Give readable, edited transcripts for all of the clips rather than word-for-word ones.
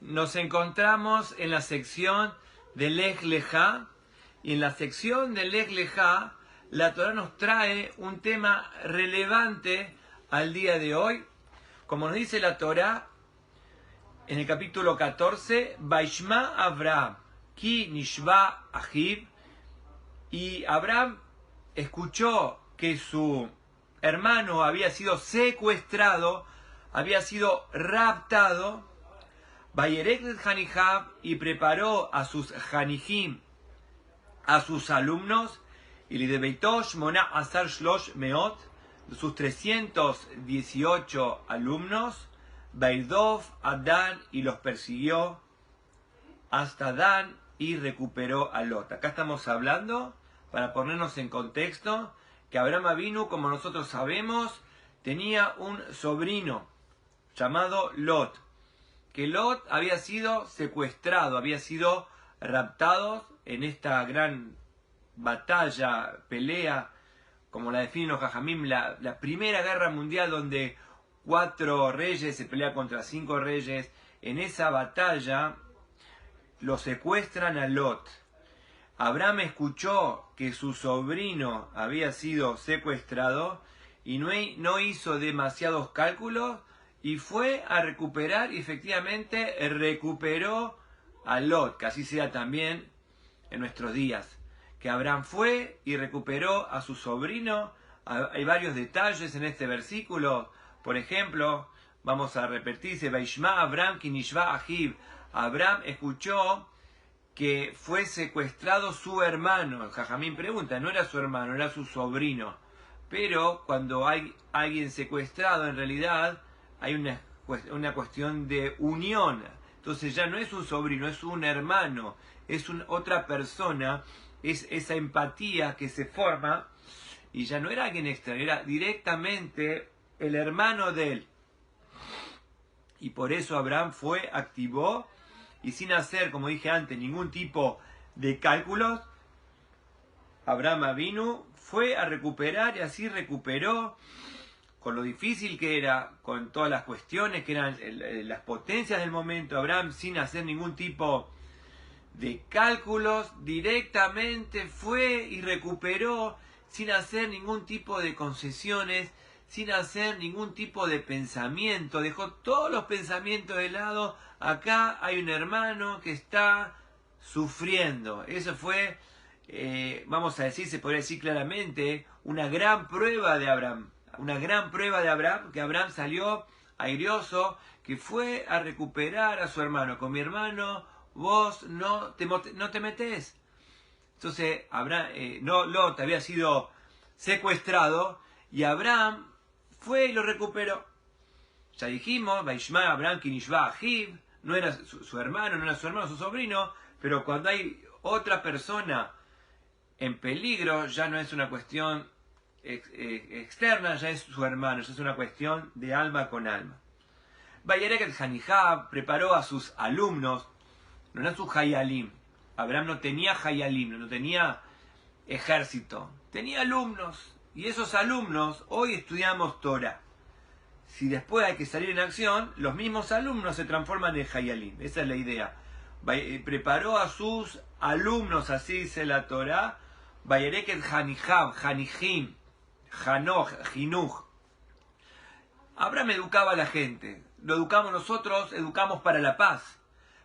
Nos encontramos en la sección de Lej Lejá, y en la sección de Lej Lejá la Torá nos trae un tema relevante al día de hoy. Como nos dice la Torá en el capítulo 14, Vaishma Avraham, Ki Nishva Ahiv, y Abraham escuchó que su hermano había sido secuestrado, había sido raptado. Vayerek Hanijab, y preparó a sus Hanijim, a sus alumnos, y le debeitó Shmona Asar Shlosh Meot, sus 318 alumnos, Baidov a Dan, y los persiguió hasta Dan y recuperó a Lot. Acá estamos hablando, para ponernos en contexto, que Abraham Avinu, como nosotros sabemos, tenía un sobrino llamado Lot, que Lot había sido secuestrado, había sido raptado en esta gran batalla, pelea, como la definen los Jajamim, la primera guerra mundial, donde 4 reyes se pelean contra 5 reyes. En esa batalla lo secuestran a Lot. Abraham escuchó que su sobrino había sido secuestrado y no hizo demasiados cálculos, y fue a recuperar, y efectivamente recuperó a Lot, que así sea también en nuestros días, que Abraham fue y recuperó a su sobrino. Hay varios detalles en este versículo. Por ejemplo, vamos a repetirse, Vaishma Abraham ki nishva ahiv. Abraham escuchó que fue secuestrado su hermano. El Jajamín pregunta, no era su hermano, era su sobrino. Pero cuando hay alguien secuestrado, en realidad hay una cuestión de unión. Entonces ya no es un sobrino, es un hermano, es otra persona, es esa empatía que se forma, y ya no era alguien extraño, era directamente el hermano de él. Y por eso Abraham activó, y sin hacer, como dije antes, ningún tipo de cálculos, Abraham Avinu fue a recuperar, y así recuperó, con lo difícil que era, con todas las cuestiones que eran las potencias del momento. Abraham, sin hacer ningún tipo de cálculos, directamente fue y recuperó, sin hacer ningún tipo de concesiones, sin hacer ningún tipo de pensamiento. Dejó todos los pensamientos de lado. Acá hay un hermano que está sufriendo. Eso fue, vamos a decir, se podría decir claramente, una gran prueba de Abraham. Una gran prueba de Abraham, que Abraham salió airioso, que fue a recuperar a su hermano. Con mi hermano vos no te metés. Entonces Lot había sido secuestrado, y Abraham fue y lo recuperó. Ya dijimos, Vaishma Abraham ki nishva ahiv, no era su hermano, no era su hermano, su sobrino, pero cuando hay otra persona en peligro, ya no es una cuestión externa, ya es su hermano, ya es una cuestión de alma con alma. Vayerek el Hanijab preparó a sus alumnos, no eran sus Hayalim. Abraham no tenía Hayalim, no tenía ejército, tenía alumnos, y esos alumnos, hoy estudiamos Torah. Si después hay que salir en acción, los mismos alumnos se transforman en Hayalim. Esa es la idea. Preparó a sus alumnos, así dice la Torah, Vayerek el Hanijab, Hanijim, Hanoch, Jinuj. Abraham educaba a la gente. Lo educamos nosotros, educamos para la paz.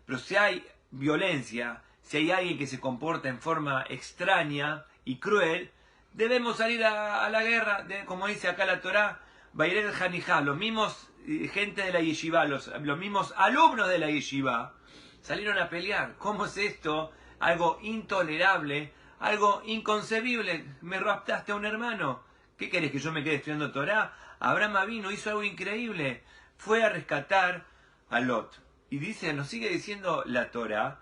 Pero si hay violencia, si hay alguien que se comporta en forma extraña y cruel, debemos salir a la guerra, como dice acá la Torá, Bairel Hanijá, los mismos gente de la yeshiva, los mismos alumnos de la yeshiva, salieron a pelear. ¿Cómo es esto? Algo intolerable, algo inconcebible. Me raptaste a un hermano. ¿Qué querés, que yo me quede estudiando Torá? Abraham Avinu hizo algo increíble. Fue a rescatar a Lot. Y dice, nos sigue diciendo la Torá,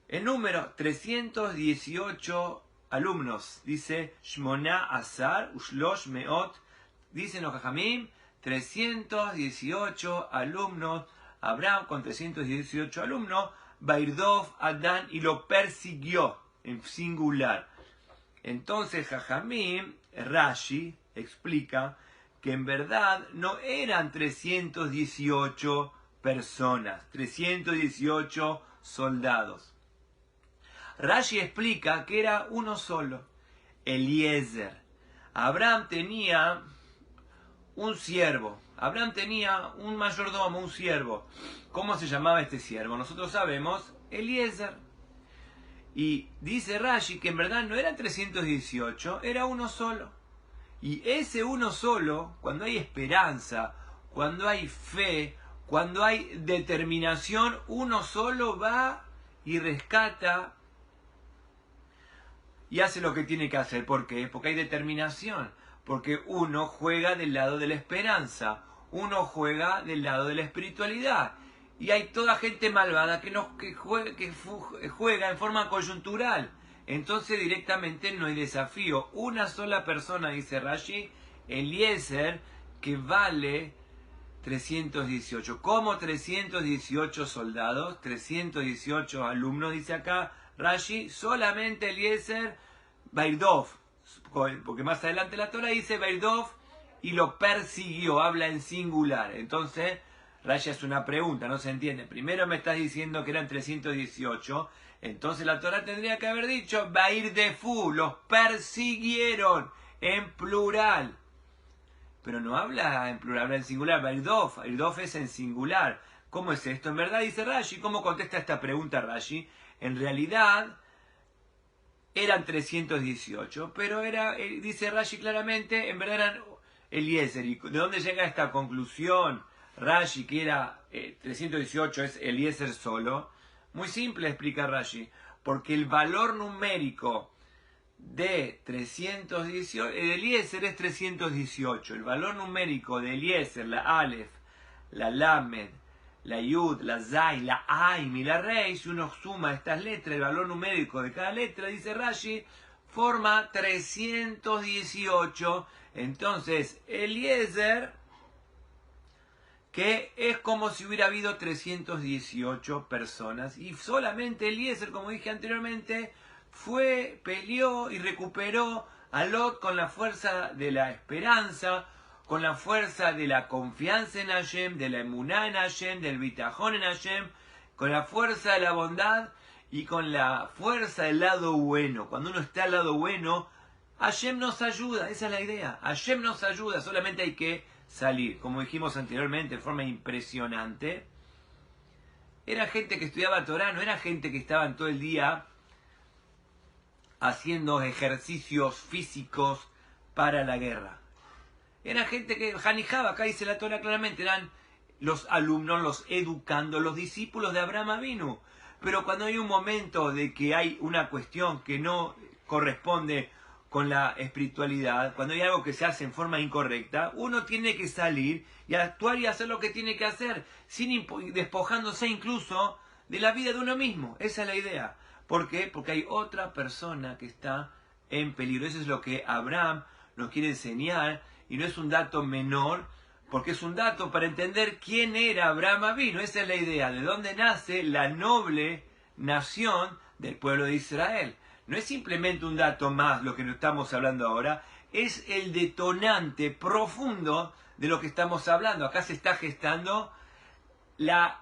el número 318 alumnos. Dice, Shmona Asar Ushlosh Meot. Dicen los Jajamim, 318 alumnos. Abraham con 318 alumnos. Bairdov Adán, y lo persiguió en singular. Entonces Jajamim, Rashi, explica que en verdad no eran 318 personas, 318 soldados. Rashi explica que era uno solo, Eliezer. Abraham tenía un siervo, Abraham tenía un mayordomo, un siervo. ¿Cómo se llamaba este siervo? Nosotros sabemos, Eliezer. Y dice Rashi que en verdad no eran 318, era uno solo. Y ese uno solo, cuando hay esperanza, cuando hay fe, cuando hay determinación, uno solo va y rescata y hace lo que tiene que hacer. ¿Por qué? Porque hay determinación. Porque uno juega del lado de la esperanza. Uno juega del lado de la espiritualidad. Y hay toda gente malvada que juega en forma coyuntural. Entonces directamente no hay desafío. Una sola persona, dice Rashi, Eliezer, que vale 318. ¿Cómo 318 soldados? 318 alumnos, dice acá Rashi, solamente Eliezer, Bairdov, porque más adelante la Torah dice Bairdov y lo persiguió, habla en singular. Entonces Rashi hace una pregunta, no se entiende. Primero me estás diciendo que eran 318, entonces la Torah tendría que haber dicho Bairdefu, los persiguieron en plural. Pero no habla en plural, habla en singular. Bairdov es en singular. ¿Cómo es esto? En verdad dice Rashi, ¿cómo contesta esta pregunta Rashi? En realidad eran 318, pero dice Rashi claramente, en verdad eran Eliezer. ¿Y de dónde llega esta conclusión Rashi que era 318 es Eliezer solo? Muy simple, explica Rashi, porque el valor numérico de 318, de Eliezer es 318, el valor numérico de Eliezer, la Aleph, la Lamed, la Yud, la Zay, la Aim y la Rey, si uno suma estas letras, el valor numérico de cada letra, dice Rashi, forma 318. Entonces, Eliezer, que es como si hubiera habido 318 personas, y solamente Eliezer, como dije anteriormente, peleó y recuperó a Lot con la fuerza de la esperanza, con la fuerza de la confianza en Hashem, de la emuná en Hashem, del bitajón en Hashem, con la fuerza de la bondad y con la fuerza del lado bueno. Cuando uno está al lado bueno, Hashem nos ayuda, esa es la idea. Hashem nos ayuda, solamente hay que salir. Como dijimos anteriormente, de forma impresionante, era gente que estudiaba Torah, no era gente que estaban todo el día haciendo ejercicios físicos para la guerra. Era gente que janijaba, acá dice la Torah claramente, eran los alumnos, los educandos, los discípulos de Abraham Avinu. Pero cuando hay un momento de que hay una cuestión que no corresponde con la espiritualidad, cuando hay algo que se hace en forma incorrecta, uno tiene que salir y actuar y hacer lo que tiene que hacer, despojándose incluso de la vida de uno mismo. Esa es la idea. ¿Por qué? Porque hay otra persona que está en peligro. Eso es lo que Abraham nos quiere enseñar. Y no es un dato menor, porque es un dato para entender quién era Abraham Avinu. Esa es la idea, de dónde nace la noble nación del pueblo de Israel. No es simplemente un dato más lo que nos estamos hablando ahora, es el detonante profundo de lo que estamos hablando. Acá se está gestando la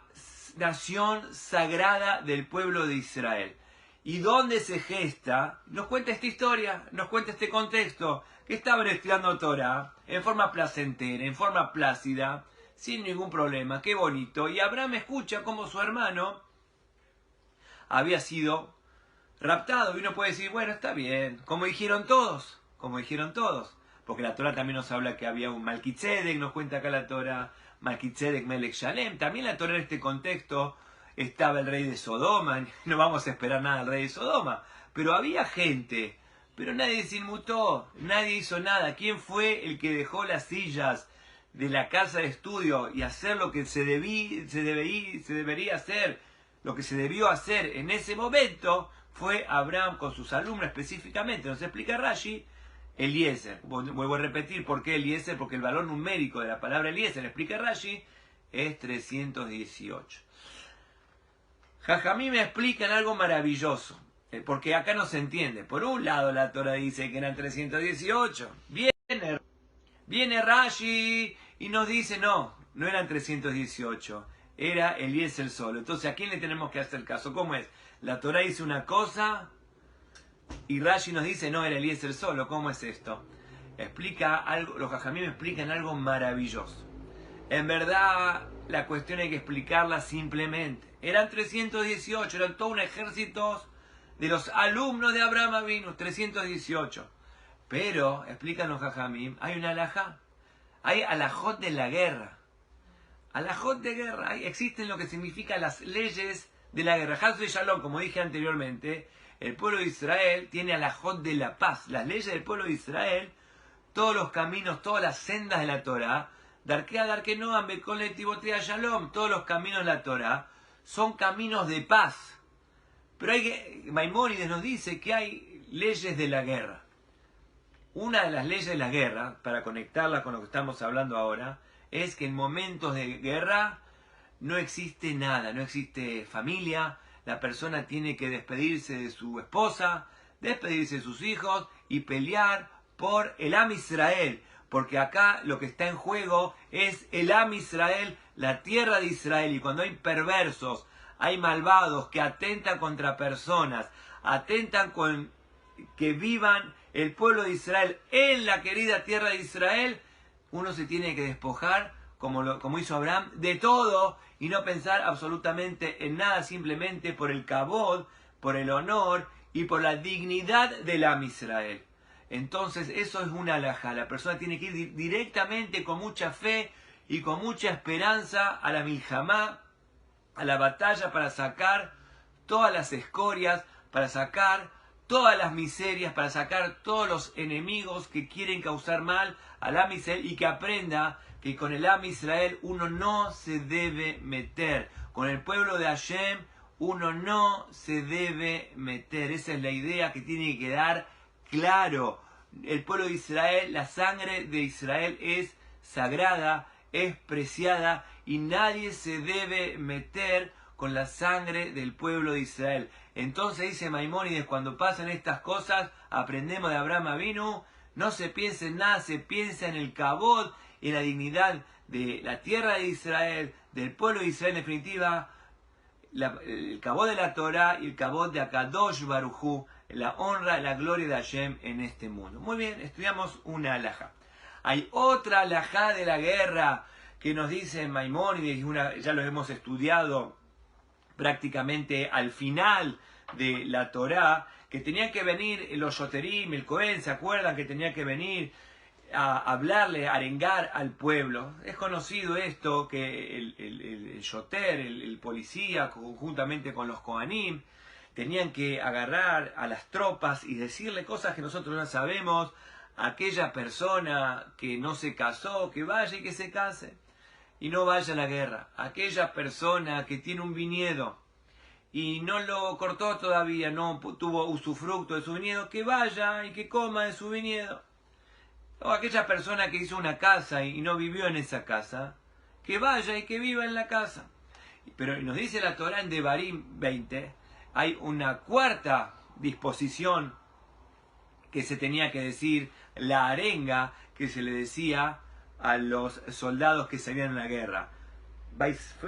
nación sagrada del pueblo de Israel. ¿Y dónde se gesta? Nos cuenta esta historia, nos cuenta este contexto, que estaban estudiando Torah en forma placentera, en forma plácida, sin ningún problema, qué bonito. Y Abraham escucha cómo su hermano había sido raptado. Y uno puede decir, bueno, está bien, como dijeron todos, porque la Torah también nos habla que había un Malquitzedek, nos cuenta acá la Torah, Malquitzedek Melech Shalem. También la Torah en este contexto estaba el rey de Sodoma, no vamos a esperar nada del rey de Sodoma, pero había gente, pero nadie se inmutó, nadie hizo nada. ¿Quién fue el que dejó las sillas de la casa de estudio y hacer lo que se debería hacer, lo que se debió hacer en ese momento? Fue Abraham con sus alumnos específicamente. Nos explica Rashi, Eliezer. Vuelvo a repetir, ¿por qué Eliezer? Porque el valor numérico de la palabra Eliezer, explica Rashi, es 318. Jajamí me explican algo maravilloso, porque acá no se entiende. Por un lado la Torah dice que eran 318. Viene Rashi y nos dice, no eran 318. era Eliezer solo. Entonces, ¿a quién le tenemos que hacer caso? ¿Cómo es? La Torá dice una cosa y Rashi nos dice, no, era Eliezer solo. ¿Cómo es esto? Explica algo, los Jajamim explican algo maravilloso. En verdad, la cuestión hay que explicarla simplemente. Eran 318, eran todo un ejército de los alumnos de Abraham Avinu, 318. Pero, explican los Jajamim, hay una alajá. Hay alajot de la guerra. Alajot de guerra. Existen lo que significa las leyes de la guerra. Haz de Shalom, como dije anteriormente, el pueblo de Israel tiene alajot de la paz. Las leyes del pueblo de Israel, todos los caminos, todas las sendas de la Torah, Darkea Darkenoam Bekol Netivotea Shalom, todos los caminos de la Torah son caminos de paz. Pero Maimónides nos dice que hay leyes de la guerra. Una de las leyes de la guerra, para conectarla con lo que estamos hablando ahora, es que en momentos de guerra no existe nada, no existe familia, la persona tiene que despedirse de su esposa, despedirse de sus hijos y pelear por el Am Israel, porque acá lo que está en juego es el Am Israel, la tierra de Israel, y cuando hay perversos, hay malvados que atentan contra personas, atentan con que vivan el pueblo de Israel en la querida tierra de Israel, uno se tiene que despojar, como hizo Abraham, de todo y no pensar absolutamente en nada, simplemente por el kabod, por el honor y por la dignidad del Am Israel. Entonces eso es una alajá. La persona tiene que ir directamente con mucha fe y con mucha esperanza a la miljamá, a la batalla, para sacar todas las escorias, para sacar todas las miserias, para sacar todos los enemigos que quieren causar mal al Am Israel, y que aprenda que con el Am Israel uno no se debe meter. Con el pueblo de Hashem uno no se debe meter. Esa es la idea que tiene que quedar claro. El pueblo de Israel, la sangre de Israel es sagrada, es preciada, y nadie se debe meter con la sangre del pueblo de Israel. Entonces dice Maimónides, cuando pasan estas cosas, aprendemos de Abraham Avinu, no se piensa en nada, se piensa en el kabod, en la dignidad de la tierra de Israel, del pueblo de Israel, en definitiva, el kabod de la Torah y el kabod de Akadosh Baruj Hu, la honra, la gloria de Hashem en este mundo. Muy bien, estudiamos una alajá. Hay otra alajá de la guerra que nos dice Maimónides, ya lo hemos estudiado prácticamente al final de la Torá, que tenían que venir los Yoterim, el Cohen, ¿se acuerdan? Que tenía que venir a hablarle, a arengar al pueblo. Es conocido esto, que el Yoter, el policía, conjuntamente con los Kohanim, tenían que agarrar a las tropas y decirle cosas que nosotros no sabemos. Aquella persona que no se casó, que vaya y que se case y no vaya a la guerra. Aquella persona que tiene un viñedo y no lo cortó todavía, no tuvo usufructo de su viñedo, que vaya y que coma de su viñedo. O aquella persona que hizo una casa y no vivió en esa casa, que vaya y que viva en la casa. Pero nos dice la Torá en Devarim 20, hay una cuarta disposición que se tenía que decir, la arenga que se le decía a los soldados que salían a la guerra.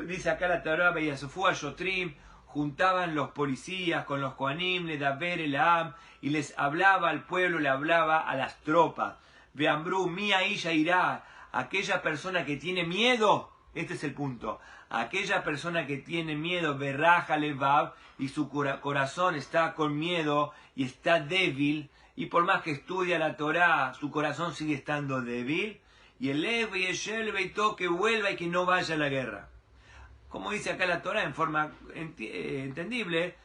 Dice acá la Torá, Vayasufú Yotrim, juntaban los policías con los Kohanim, le daber el Am, y les hablaba al pueblo, le hablaba a las tropas. Veambru, mía ella irá, aquella persona que tiene miedo, este es el punto, aquella persona que tiene miedo, berraja levab, y su corazón está con miedo y está débil, y por más que estudia la Torá, su corazón sigue estando débil, y el Lev y el Shelve y todo, que vuelva y que no vaya a la guerra. Como dice acá la Torá en forma entendible,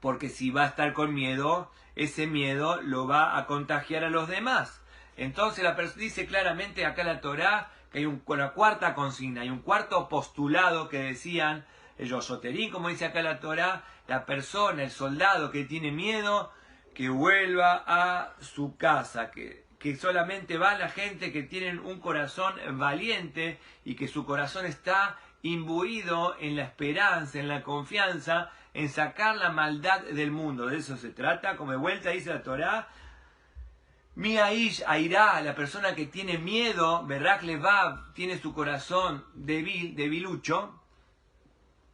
porque si va a estar con miedo, ese miedo lo va a contagiar a los demás. Entonces dice claramente acá la Torá que hay una cuarta consigna, hay un cuarto postulado que decían ellos, Soterín, como dice acá la Torá, la persona, el soldado que tiene miedo, que vuelva a su casa, que solamente va la gente que tienen un corazón valiente y que su corazón está imbuido en la esperanza, en la confianza, en sacar la maldad del mundo. De eso se trata. Como de vuelta dice la Torá, Mi Aish Airá, la persona que tiene miedo, Berrak Levav, tiene su corazón débil, debilucho,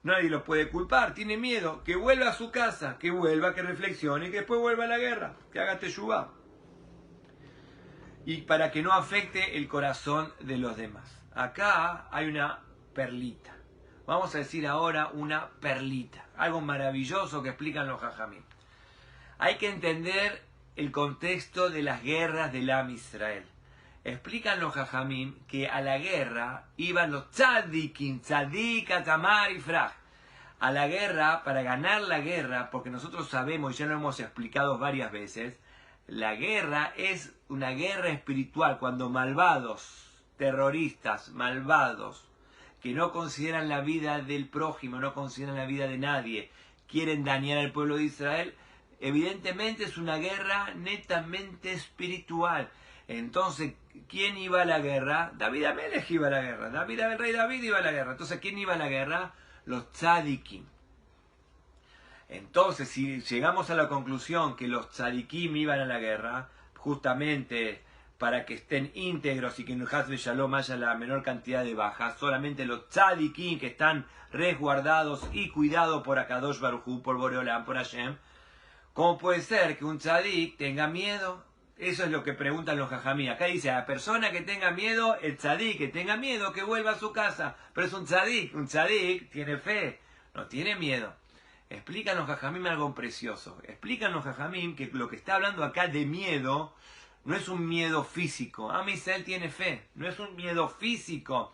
Nadie lo puede culpar, tiene miedo, que vuelva a su casa, que vuelva, que reflexione y que después vuelva a la guerra, que haga teshuvá. Y para que no afecte el corazón de los demás. Acá hay una perlita. Vamos a decir ahora una perlita, algo maravilloso que explican los jajamim. Hay que entender el contexto de las guerras del Am Israel. Explican los jajamim que a la guerra iban los tzadikim, tzadik, atamar y fraj. A la guerra, para ganar la guerra, porque nosotros sabemos, y ya lo hemos explicado varias veces, la guerra es una guerra espiritual, cuando malvados, terroristas, malvados, que no consideran la vida del prójimo, no consideran la vida de nadie, quieren dañar al pueblo de Israel, evidentemente es una guerra netamente espiritual. Entonces, ¿quién iba a la guerra? David Amelech iba a la guerra. El rey David iba a la guerra. Entonces, ¿quién iba a la guerra? Los tzadikim. Entonces, si llegamos a la conclusión que los tzadikim iban a la guerra, justamente para que estén íntegros y que en el Haz Shalom haya la menor cantidad de bajas, solamente los tzadikim que están resguardados y cuidados por Akadosh Baruj Hu, por Boreolam, por Hashem, ¿cómo puede ser que un tzadik tenga miedo? Eso es lo que preguntan los jajamí. Acá dice, a la persona que tenga miedo, el tzadik que tenga miedo, que vuelva a su casa. Pero es un tzadik tiene fe, no tiene miedo. Explican los jajamim algo precioso. Explican los jajamim que lo que está hablando acá de miedo no es un miedo físico. Am Israel tiene fe, no es un miedo físico.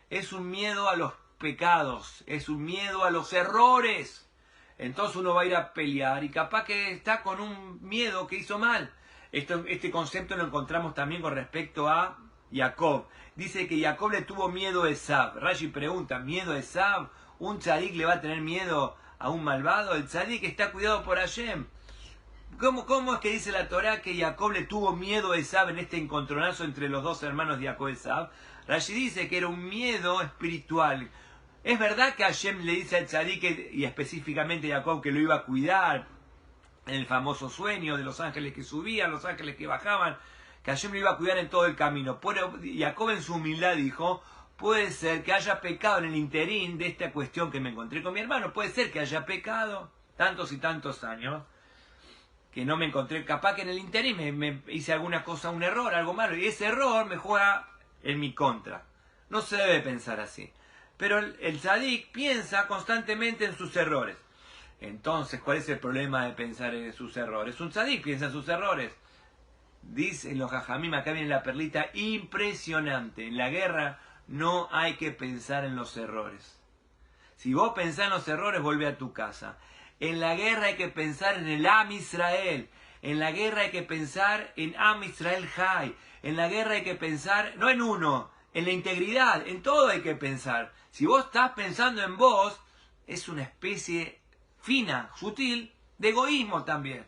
Es un miedo a los pecados, es un miedo a los errores. Entonces uno va a ir a pelear y capaz que está con un miedo que hizo mal. Este concepto lo encontramos también con respecto a Jacob. Dice que Jacob le tuvo miedo a Esab. Rashi pregunta, ¿miedo a Esab? ¿Un tzadik le va a tener miedo a un malvado? El tzadik está cuidado por Hashem. ¿Cómo es que dice la Torá que Jacob le tuvo miedo a Esab en este encontronazo entre los dos hermanos de Jacob y Esab? Rashi dice que era un miedo espiritual. Es verdad que Hashem le dice al tzadik y específicamente a Jacob que lo iba a cuidar en el famoso sueño de los ángeles que subían, los ángeles que bajaban, que Hashem lo iba a cuidar en todo el camino. Pero Jacob en su humildad dijo, puede ser que haya pecado en el interín de esta cuestión que me encontré con mi hermano, puede ser que haya pecado tantos y tantos años, que no me encontré, capaz que en el interín me hice alguna cosa, un error, algo malo, y ese error me juega en mi contra. No se debe pensar así. Pero el tzadik piensa constantemente en sus errores. Entonces, ¿cuál es el problema de pensar en sus errores? Un tzadik piensa en sus errores. Dicen los jajamim, acá viene la perlita impresionante. En la guerra no hay que pensar en los errores. Si vos pensás en los errores, volvé a tu casa. En la guerra hay que pensar en el Am Israel. En la guerra hay que pensar en Am Israel Jai. En la guerra hay que pensar, no en uno, en la integridad, en todo hay que pensar. Si vos estás pensando en vos, es una especie fina, sutil, de egoísmo también.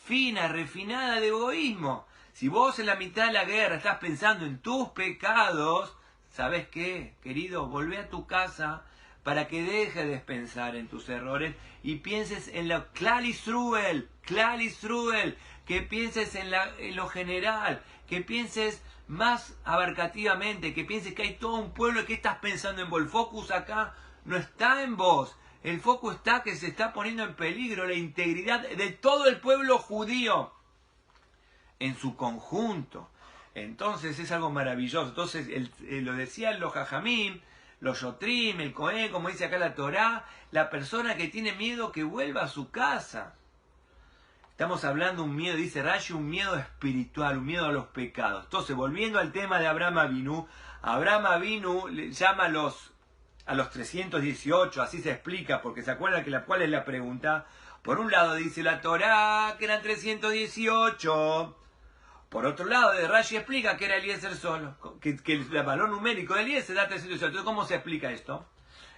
Fina, refinada de egoísmo. Si vos en la mitad de la guerra estás pensando en tus pecados, ¿sabes qué, querido? Volvé a tu casa para que dejes de pensar en tus errores y pienses en lo Klal Yisruel, que pienses en lo general, que pienses más abarcativamente, que pienses que hay todo un pueblo que estás pensando en vos. El focus acá no está en vos. El foco está que se está poniendo en peligro la integridad de todo el pueblo judío en su conjunto. Entonces es algo maravilloso. Entonces lo decían los jajamim, los yotrim, el cohen, como dice acá la Torá, la persona que tiene miedo que vuelva a su casa. Estamos hablando de un miedo, dice Rashi, un miedo espiritual, un miedo a los pecados. Entonces, volviendo al tema de Abraham Avinu le llama a los 318, así se explica, porque se acuerdan que cuál es la pregunta. Por un lado dice la Torá que eran 318. Por otro lado, Rashi explica que era Eliezer solo, que el valor numérico de Eliezer da 318. Entonces, ¿cómo se explica esto?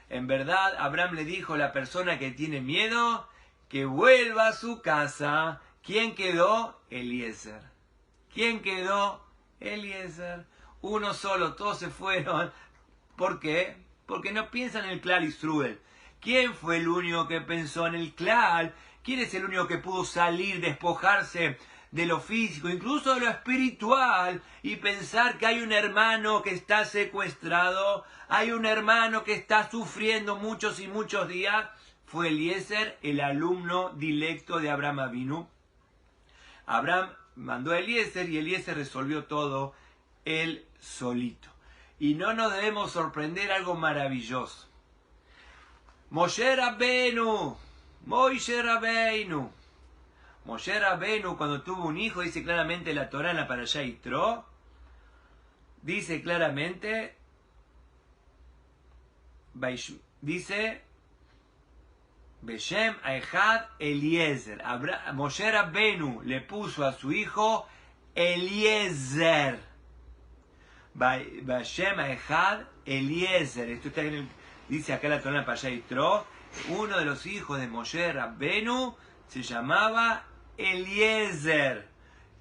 En verdad, Abraham le dijo a la persona que tiene miedo que vuelva a su casa. ¿Quién quedó? Eliezer. ¿Quién quedó? Eliezer. Uno solo, todos se fueron. ¿Por qué? Porque no piensan en el Klal Yisruel. ¿Quién fue el único que pensó en el Klal? ¿Quién es el único que pudo salir, despojarse de lo físico, incluso de lo espiritual, y pensar que hay un hermano que está secuestrado, hay un hermano que está sufriendo muchos y muchos días, fue Eliezer, el alumno directo de Abraham Avinu. Abraham mandó a Eliezer y Eliezer resolvió todo él solito. Y no nos debemos sorprender algo maravilloso. Moshe Rabbeinu, Moshe Rabbeinu, cuando tuvo un hijo, dice claramente la Torá en la Parashá Yitro, dice claramente, dice, Beshem Aehad Eliezer. Moshe Rabbeinu le puso a su hijo Eliezer. Beshem Aehad Eliezer. Esto está dice acá la Torá en la Parashá Yitro. Uno de los hijos de Moshe Rabbeinu se llamaba Eliezer.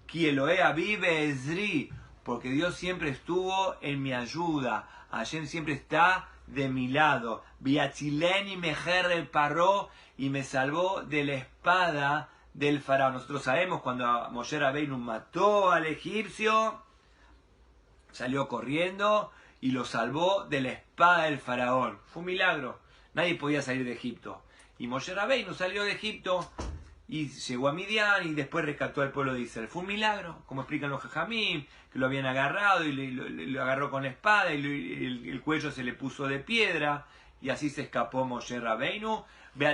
Ki Elohe Avive Ezri. Porque Dios siempre estuvo en mi ayuda. Hashem siempre está de mi lado. Biatzileni mejer el paró, y me salvó de la espada del faraón. Nosotros sabemos cuando Moshe Rabbeinu mató al egipcio, salió corriendo y lo salvó de la espada del faraón. Fue un milagro. Nadie podía salir de Egipto. Y Moshe Rabbeinu salió de Egipto y llegó a Midian y después rescató al pueblo de Israel. Fue un milagro, como explican los Jajamim, que lo habían agarrado y lo agarró con la espada y el cuello se le puso de piedra y así se escapó Moshe Rabbeinu.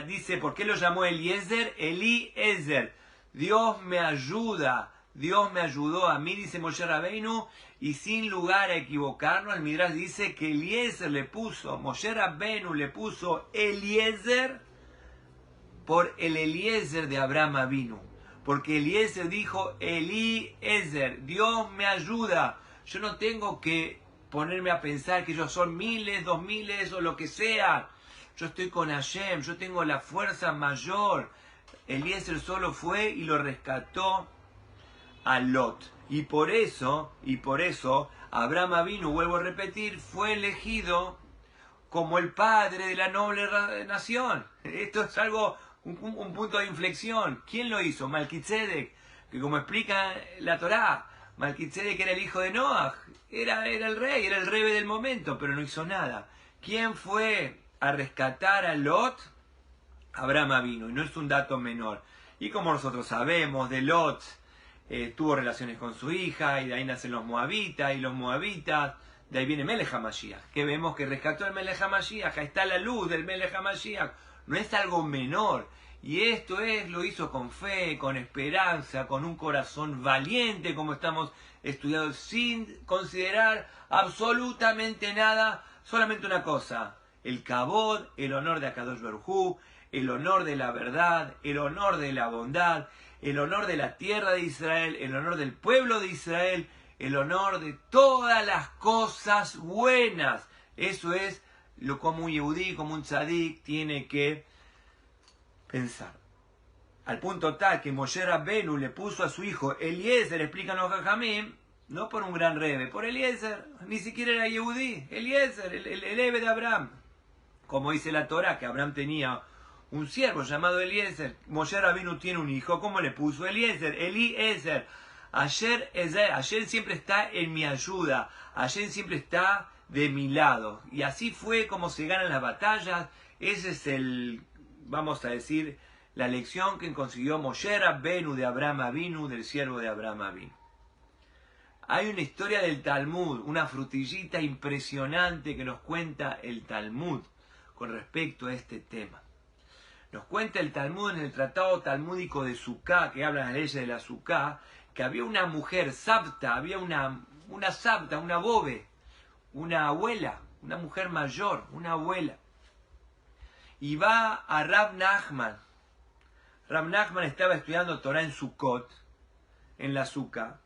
Dice, ¿por qué lo llamó Eliezer? Eliezer. Dios me ayuda. Dios me ayudó a mí, dice Moshe Rabbeinu, y sin lugar a equivocarnos, el Midrash dice que Eliezer le puso, Moshe Rabbeinu le puso Eliezer por el Eliezer de Abraham Avinu. Porque Eliezer dijo, Eliezer, Dios me ayuda. Yo no tengo que ponerme a pensar que ellos son miles, 2000 o lo que sea. Yo estoy con Hashem, yo tengo la fuerza mayor. Eliezer solo fue y lo rescató a Lot. Y por eso, Abraham Avinu, vuelvo a repetir, fue elegido como el padre de la noble nación. Esto es algo, un punto de inflexión. ¿Quién lo hizo? Melquisedec, que como explica la Torá, Melquisedec era el hijo de Noaj, era el rey, era el rey del momento, pero no hizo nada. ¿Quién fue a rescatar a Lot? Abraham Avinu, y no es un dato menor. Y como nosotros sabemos, de Lot tuvo relaciones con su hija, y de ahí nacen los moabitas, y los moabitas, de ahí viene Melech HaMashiach, que vemos que rescató el Melech HaMashiach, ahí está la luz del Melech HaMashiach, no es algo menor, y esto lo hizo con fe, con esperanza, con un corazón valiente, como estamos estudiando, sin considerar absolutamente nada, solamente una cosa, el kabod, el honor de Akadosh Baruj Hu, el honor de la verdad, el honor de la bondad, el honor de la tierra de Israel, el honor del pueblo de Israel, el honor de todas las cosas buenas. Eso es lo como un yehudí, como un tzadik tiene que pensar. Al punto tal que Moshe Rabbeinu le puso a su hijo Eliezer, explican los Jajamim, no por un gran rebe, por Eliezer, ni siquiera era yehudí, Eliezer, el Ebe de Abraham. Como dice la Torá, que Abraham tenía un siervo llamado Eliezer. Moshe Rabbeinu tiene un hijo. ¿Cómo le puso? Eliezer. Eliezer. Ayer siempre está en mi ayuda. Ayer siempre está de mi lado. Y así fue como se ganan las batallas. Ese es vamos a decir, la lección que consiguió Moshe Rabbeinu de Abraham Avinu, del siervo de Abraham Avinu. Hay una historia del Talmud, una frutillita impresionante que nos cuenta el Talmud con respecto a este tema. Nos cuenta el Talmud en el tratado talmúdico de Sukkah, que habla de las leyes de la Sukkah, que había una mujer sabta, había una sabta, una bobe, una abuela, una mujer mayor, una abuela. Y va a Rab Nachman. Rab Nachman estaba estudiando Torah en Sukkot, en la Sukkah.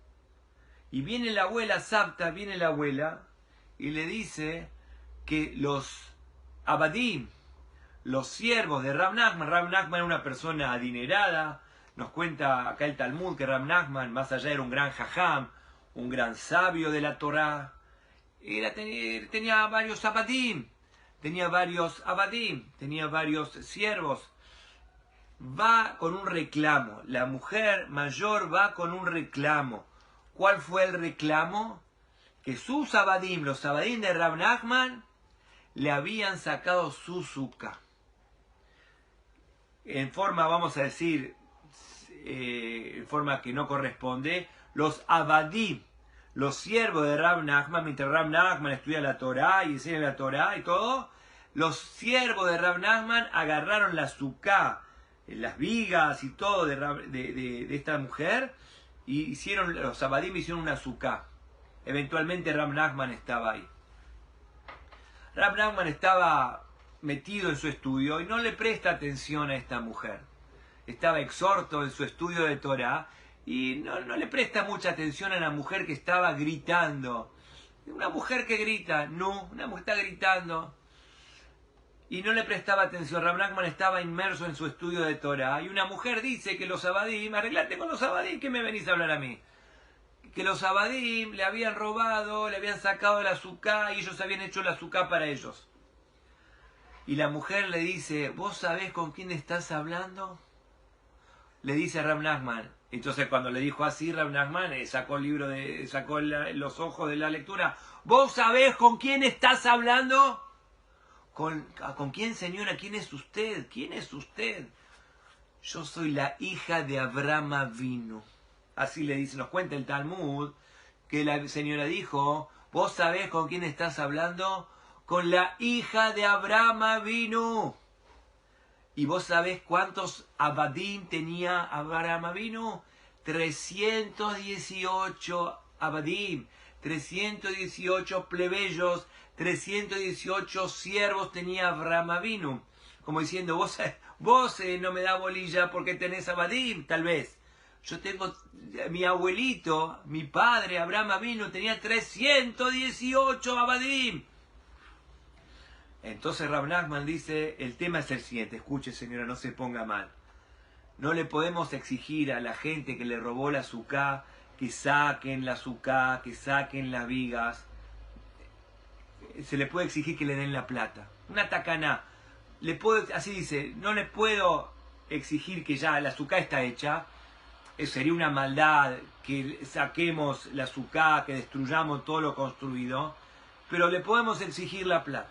Y viene la abuela sabta, y le dice que los abadim, los siervos de Rab Nachman era una persona adinerada. Nos cuenta acá el Talmud que Rab Nachman, más allá, era un gran jajam, un gran sabio de la Torá. Tenía varios abadim, tenía varios siervos. va con un reclamo. La mujer mayor va con un reclamo. ¿Cuál fue el reclamo? Que sus abadim, los abadim de Rab Nachman, le habían sacado su suka. En forma, vamos a decir, en forma que no corresponde, los abadim, los siervos de Rab Nachman, mientras Rab Nachman estudia la Torá y enseña la Torá y todo, los siervos de Rab Nachman agarraron la suká, las vigas y todo de esta mujer, y hicieron, los abadim hicieron una suká. Eventualmente Rab Nachman estaba ahí. Rab Nachman estaba metido en su estudio y no le presta atención a esta mujer. Estaba exhorto en su estudio de Torá y no le presta mucha atención a la mujer que estaba gritando. Una mujer que grita, no, una mujer está gritando. Y no le prestaba atención. Rab Nachman estaba inmerso en su estudio de Torá. Y una mujer dice que los abadim, arreglate con los abadim, ¿qué me venís a hablar a mí? Que los abadim le habían robado, le habían sacado la azúcar y ellos habían hecho la azúcar para ellos. Y la mujer le dice, ¿vos sabés con quién estás hablando? Le dice a Rab Nachman. Entonces cuando le dijo así, Rab Nachman sacó el libro, sacó los ojos de la lectura. ¿Vos sabés con quién estás hablando? ¿Con quién, señora? ¿Quién es usted? ¿Quién es usted? Yo soy la hija de Abraham Avinu. Así le dice, nos cuenta el Talmud, que la señora dijo, ¿vos sabés con quién estás hablando? Con la hija de Abraham Avinu. ¿Y vos sabés cuántos abadim tenía Abraham Avinu? 318 abadim, 318 plebeyos, 318 siervos tenía Abraham Avinu. Como diciendo, vos no me da bolilla porque tenés abadim, tal vez. Yo tengo, mi abuelito, mi padre, Abraham Avinu, tenía 318 abadim. Entonces Rab Nachman dice, el tema es el siguiente, escuche señora, no se ponga mal. No le podemos exigir a la gente que le robó la azúcar, que saquen la azúcar, que saquen las vigas. Se le puede exigir que le den la plata. Una tacaná. Así dice, no le puedo exigir que ya la azúcar está hecha. Sería una maldad que saquemos la azúcar, que destruyamos todo lo construido. Pero le podemos exigir la plata.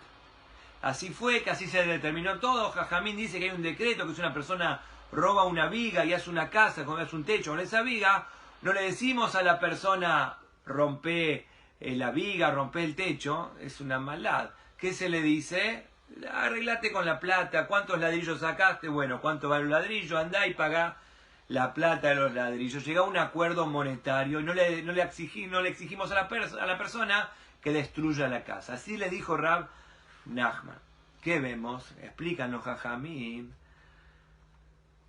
Así fue, que así se determinó todo. Jajamín dice que hay un decreto que si una persona roba una viga y hace una casa, cuando hace un techo con esa viga, no le decimos a la persona rompe la viga, rompe el techo, es una maldad. ¿Qué se le dice? Arreglate con la plata, ¿cuántos ladrillos sacaste? Bueno, ¿cuánto vale un ladrillo? Andá y pagá la plata de los ladrillos. Llega a un acuerdo monetario y no le exigimos a la persona que destruya la casa. Así le dijo Rab Nachman. ¿Qué vemos? Explican los jajamim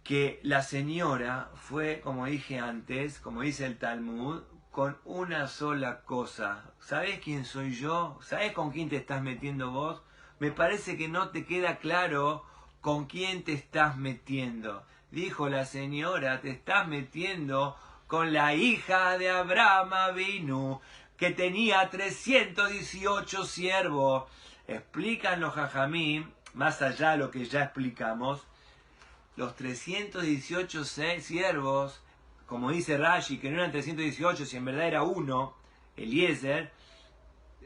que la señora fue, como dije antes, como dice el Talmud, con una sola cosa. ¿Sabés quién soy yo? ¿Sabés con quién te estás metiendo vos? Me parece que no te queda claro con quién te estás metiendo. Dijo la señora, te estás metiendo con la hija de Abraham Avinu, que tenía 318 siervos. Explican los jajamim, más allá de lo que ya explicamos, los 318 siervos, como dice Rashi, que no eran 318, si en verdad era uno, Eliezer,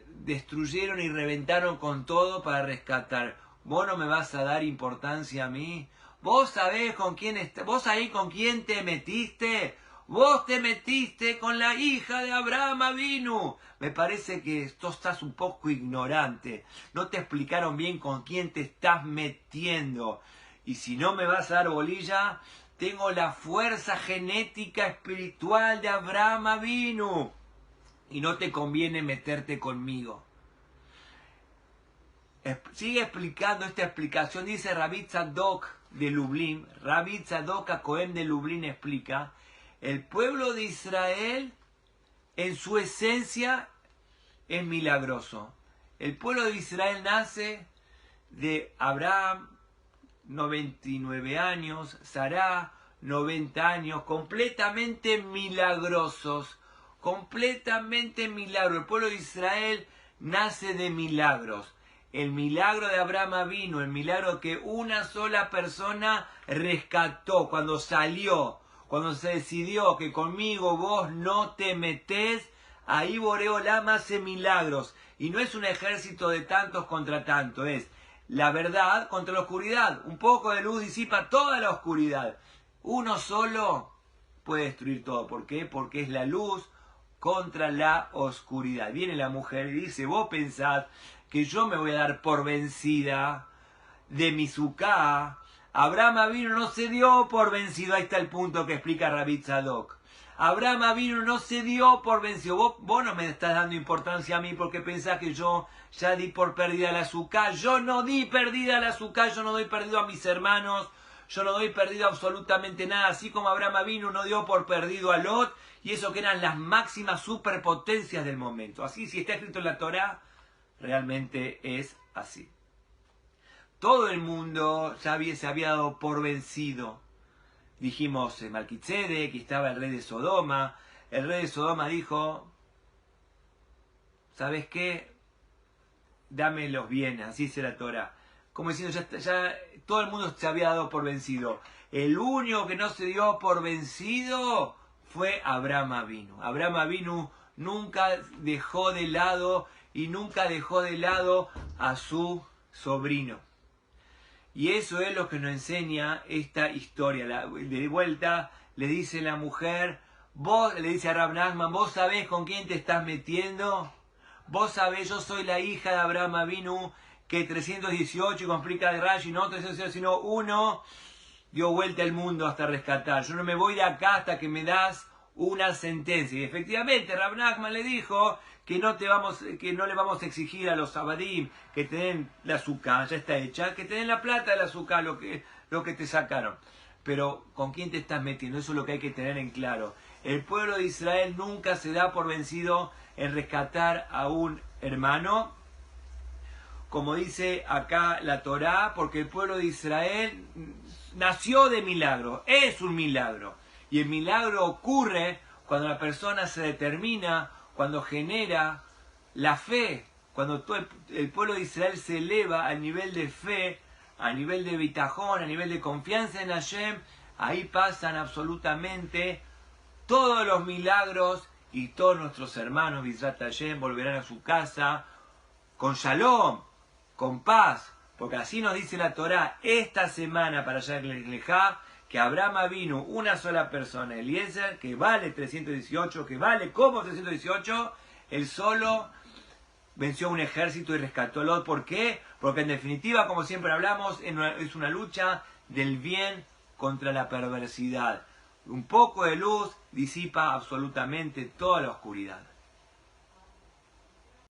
destruyeron y reventaron con todo para rescatar. ¿Vos no me vas a dar importancia a mí? ¿Vos sabés con quién vos ahí con quién te metiste? Vos te metiste con la hija de Abraham Avinu. Me parece que tú estás un poco ignorante. No te explicaron bien con quién te estás metiendo. Y si no me vas a dar bolilla, tengo la fuerza genética espiritual de Abraham Avinu. Y no te conviene meterte conmigo. Sigue explicando esta explicación. Dice Rabbi Tzadok de Lublin. Rabbi Tzadok HaKohen de Lublin explica. El pueblo de Israel, en su esencia, es milagroso. El pueblo de Israel nace de Abraham, 99 años, Sará, 90 años, completamente milagrosos, completamente milagro. El pueblo de Israel nace de milagros. el milagro de Abraham vino, el milagro que una sola persona rescató cuando salió, cuando se decidió que conmigo vos no te metés, ahí Boreo Lama hace milagros. Y no es un ejército de tantos contra tantos, es la verdad contra la oscuridad. Un poco de luz disipa toda la oscuridad. Uno solo puede destruir todo. ¿Por qué? Porque es la luz contra la oscuridad. Viene la mujer y dice, vos pensás que yo me voy a dar por vencida de mi suká. Abraham vino, no se dio por vencido. Ahí está el punto que explica Rabbi Tzadok. Abraham vino, no se dio por vencido. Vos no me estás dando importancia a mí porque pensás que yo ya di por perdida la suká. Yo no di perdida la suká, yo no doy perdido a mis hermanos. Yo no doy perdido absolutamente nada. Así como Abraham vino, no dio por perdido a Lot. Y eso que eran las máximas superpotencias del momento. Así, si está escrito en la Torá, realmente es así. Todo el mundo ya se había dado por vencido. Dijimos Malquitzedek, que estaba el rey de Sodoma. El rey de Sodoma dijo, ¿sabes qué? Dame los bienes, así dice la Torá. Como diciendo, ya todo el mundo se había dado por vencido. El único que no se dio por vencido fue Abraham vino. Abraham vino nunca dejó de lado a su sobrino. Y eso es lo que nos enseña esta historia. De vuelta le dice la mujer, vos, le dice a Rav Nachman, ¿vos sabés con quién te estás metiendo? Vos sabés, yo soy la hija de Abraham Avinu, que 318, y complica de Rashi, no 318, sino uno, dio vuelta al mundo hasta rescatar. Yo no me voy de acá hasta que me das una sentencia. Y efectivamente, Rav Nachman le dijo que no le vamos a exigir a los abadim que te den la azúcar, ya está hecha, que te den la plata del azúcar, lo que te sacaron. Pero ¿con quién te estás metiendo? Eso es lo que hay que tener en claro. El pueblo de Israel nunca se da por vencido en rescatar a un hermano, como dice acá la Torá, porque el pueblo de Israel nació de milagro, es un milagro. Y el milagro ocurre cuando la persona se determina, cuando genera la fe, cuando todo el pueblo de Israel se eleva al nivel de fe, a nivel de bitajón, a nivel de confianza en Hashem, ahí pasan absolutamente todos los milagros y todos nuestros hermanos, Bizrat Hashem, volverán a su casa con shalom, con paz, porque así nos dice la Torá esta semana para Shar Lejá, que Abraham vino una sola persona, Eliezer, que vale 318, que vale como 318, él solo venció un ejército y rescató a Lot. ¿Por qué? Porque en definitiva, como siempre hablamos, es una lucha del bien contra la perversidad. Un poco de luz disipa absolutamente toda la oscuridad.